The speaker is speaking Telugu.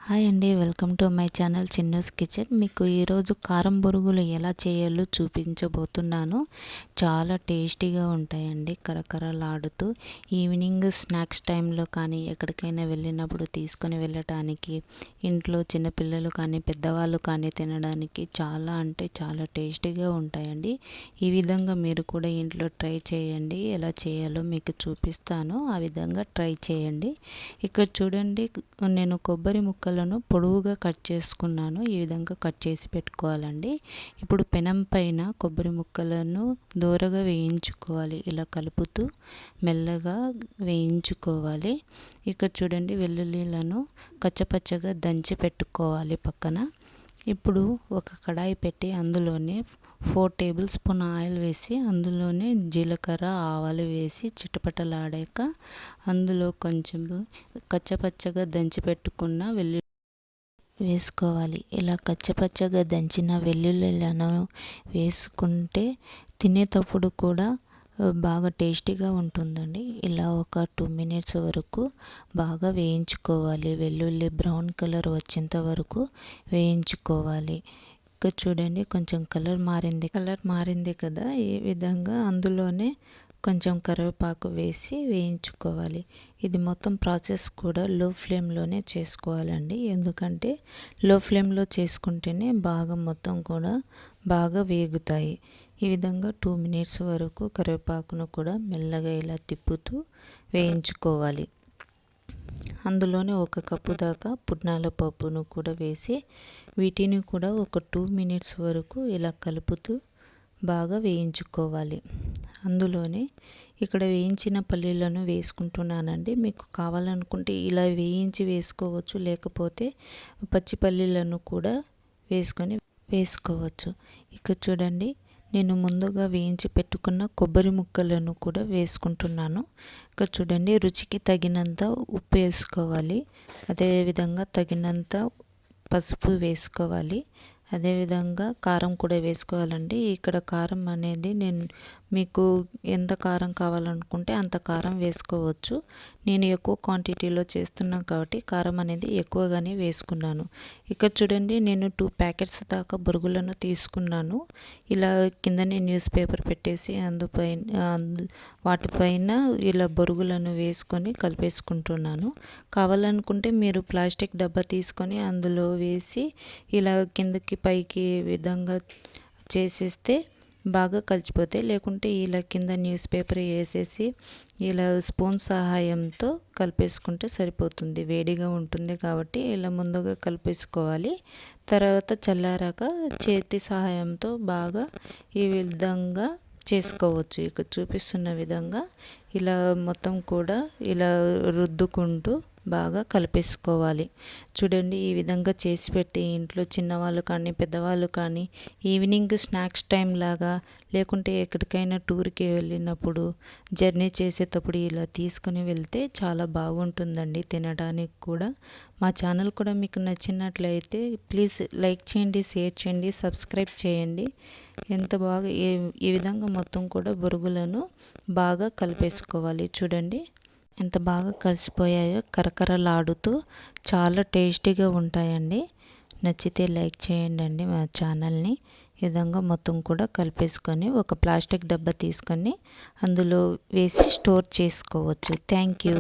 హాయ్ అండి, welcome to my channel Chinnu's kitchen. మీకు ఈరోజు కారం బొరుగులు ఎలా చేయాలో చూపించబోతున్నాను. చాలా టేస్టీగా ఉంటాయండి, కరకరలాడుతూ. ఈవినింగ్ స్నాక్స్ టైంలో కానీ ఎక్కడికైనా వెళ్ళినప్పుడు తీసుకొని వెళ్ళటానికి, ఇంట్లో చిన్నపిల్లలు కానీ పెద్దవాళ్ళు కానీ తినడానికి చాలా అంటే చాలా టేస్టీగా ఉంటాయండి. ఈ విధంగా మీరు కూడా ఇంట్లో ట్రై చేయండి. ఎలా చేయాలో మీకు చూపిస్తాను, ఆ విధంగా ట్రై చేయండి. ఇక్కడ చూడండి, నేను కొబ్బరి ముక్కలు పొడవుగా కట్ చేసుకున్నాను. ఈ విధంగా కట్ చేసి పెట్టుకోవాలండి. ఇప్పుడు పెనం పైన కొబ్బరి ముక్కలను దూరగా వేయించుకోవాలి. ఇలా కలుపుతూ మెల్లగా వేయించుకోవాలి. ఇక్కడ చూడండి, వెల్లుల్లిలను కచ్చపచ్చగా దంచి పెట్టుకోవాలి పక్కన. ఇప్పుడు ఒక కడాయి పెట్టి అందులోనే 4 టేబుల్ స్పూన్ ఆయిల్ వేసి అందులోనే జీలకర్ర ఆవాలు వేసి చిటపటలాడాక అందులో కొంచెం కచ్చపచ్చగా దంచి పెట్టుకున్న వెల్లుల్లి వేసుకోవాలి. ఇలా కచ్చపచ్చగా దంచిన వెల్లుల్లిలను వేసుకుంటే తినేటప్పుడు కూడా బాగా టేస్టీగా ఉంటుందండి. ఇలా ఒక 2 మినిట్స్ వరకు బాగా వేయించుకోవాలి. వెల్లుల్లి బ్రౌన్ కలర్ వచ్చేంత వరకు వేయించుకోవాలి. ఇక్కడ చూడండి, కొంచెం కలర్ మారింది కదా. ఈ విధంగా అందులోనే కొంచెం కరివేపాకు వేసి వేయించుకోవాలి. ఇది మొత్తం ప్రాసెస్ కూడా లో ఫ్లేమ్లోనే చేసుకోవాలండి. ఎందుకంటే లో ఫ్లేమ్లో చేసుకుంటేనే బాగా మొత్తం కూడా బాగా వేగుతాయి. ఈ విధంగా 2 మినిట్స్ వరకు కరివేపాకును కూడా మెల్లగా ఇలా తిప్పుతూ వేయించుకోవాలి. అందులోనే 1 కప్పు దాకా పుట్నాల పప్పును కూడా వేసి వీటిని కూడా ఒక 2 మినిట్స్ వరకు ఇలా కలుపుతూ బాగా వేయించుకోవాలి. అందులోనే ఇక్కడ వేయించిన పల్లీలను వేసుకుంటున్నానండి. మీకు కావాలనుకుంటే ఇలా వేయించి వేసుకోవచ్చు, లేకపోతే పచ్చి పల్లీలను కూడా వేసుకోవచ్చు. ఇక్కడ చూడండి, నేను ముందుగా వేయించి పెట్టుకున్న కొబ్బరి ముక్కలను కూడా వేసుకుంటున్నాను. ఇక్కడ చూడండి, రుచికి తగినంత ఉప్పు వేసుకోవాలి. అదేవిధంగా తగినంత పసుపు వేసుకోవాలి. అదేవిధంగా కారం కూడా వేసుకోవాలండి. ఇక్కడ కారం అనేది నేను మీకు ఎంత కారం కావాలనుకుంటే అంత కారం వేసుకోవచ్చు. నేను ఎక్కువ క్వాంటిటీలో చేస్తున్నాను కాబట్టి కారం అనేది ఎక్కువగానే వేసుకున్నాను. ఇక్కడ చూడండి, నేను 2 ప్యాకెట్స్ దాకా బొరుగులను తీసుకున్నాను. ఇలా కిందనే న్యూస్ పేపర్ పెట్టేసి వాటిపైన ఇలా బొరుగులను వేసుకొని కలిపేసుకుంటున్నాను. కావాలనుకుంటే మీరు ప్లాస్టిక్ డబ్బా తీసుకొని అందులో వేసి ఇలా కిందకి పైకి విధంగా చేసేస్తే బాగా కలిసిపోతాయి. లేకుంటే ఇలా కింద న్యూస్ పేపర్ వేసేసి ఇలా స్పూన్ సహాయంతో కలిపేసుకుంటే సరిపోతుంది. వేడిగా ఉంటుంది కాబట్టి ఇలా ముందుగా కలిపేసుకోవాలి. తర్వాత చల్లారాక చేతి సహాయంతో బాగా ఈ విధంగా చేసుకోవచ్చు. ఇక్కడ చూపిస్తున్న విధంగా ఇలా మొత్తం కూడా ఇలా రుద్దుకుంటూ బాగా కలిపేసుకోవాలి. చూడండి, ఈ విధంగా చేసి పెట్టి ఇంట్లో చిన్నవాళ్ళు కానీ పెద్దవాళ్ళు కానీ ఈవినింగ్ స్నాక్స్ టైం లాగా, లేకుంటే ఎక్కడికైనా టూర్కి వెళ్ళినప్పుడు జర్నీ చేసేటప్పుడు ఇలా తీసుకుని వెళ్తే చాలా బాగుంటుందండి తినడానికి కూడా. మా ఛానల్ కూడా మీకు నచ్చినట్లయితే ప్లీజ్ లైక్ చేయండి, షేర్ చేయండి, సబ్స్క్రైబ్ చేయండి. ఎంత బాగా ఈ విధంగా మొత్తం కూడా బొరుగులను బాగా కలిపేసుకోవాలి. చూడండి ఎంత బాగా కలిసిపోయాయో, కరకరలాడుతూ చాలా టేస్టీగా ఉంటాయండి. నచ్చితే లైక్ చేయండి మా ఛానల్ని. ఈ విధంగా మొత్తం కూడా కలిపేసుకొని ఒక ప్లాస్టిక్ డబ్బా తీసుకొని అందులో వేసి స్టోర్ చేసుకోవచ్చు. Thank you.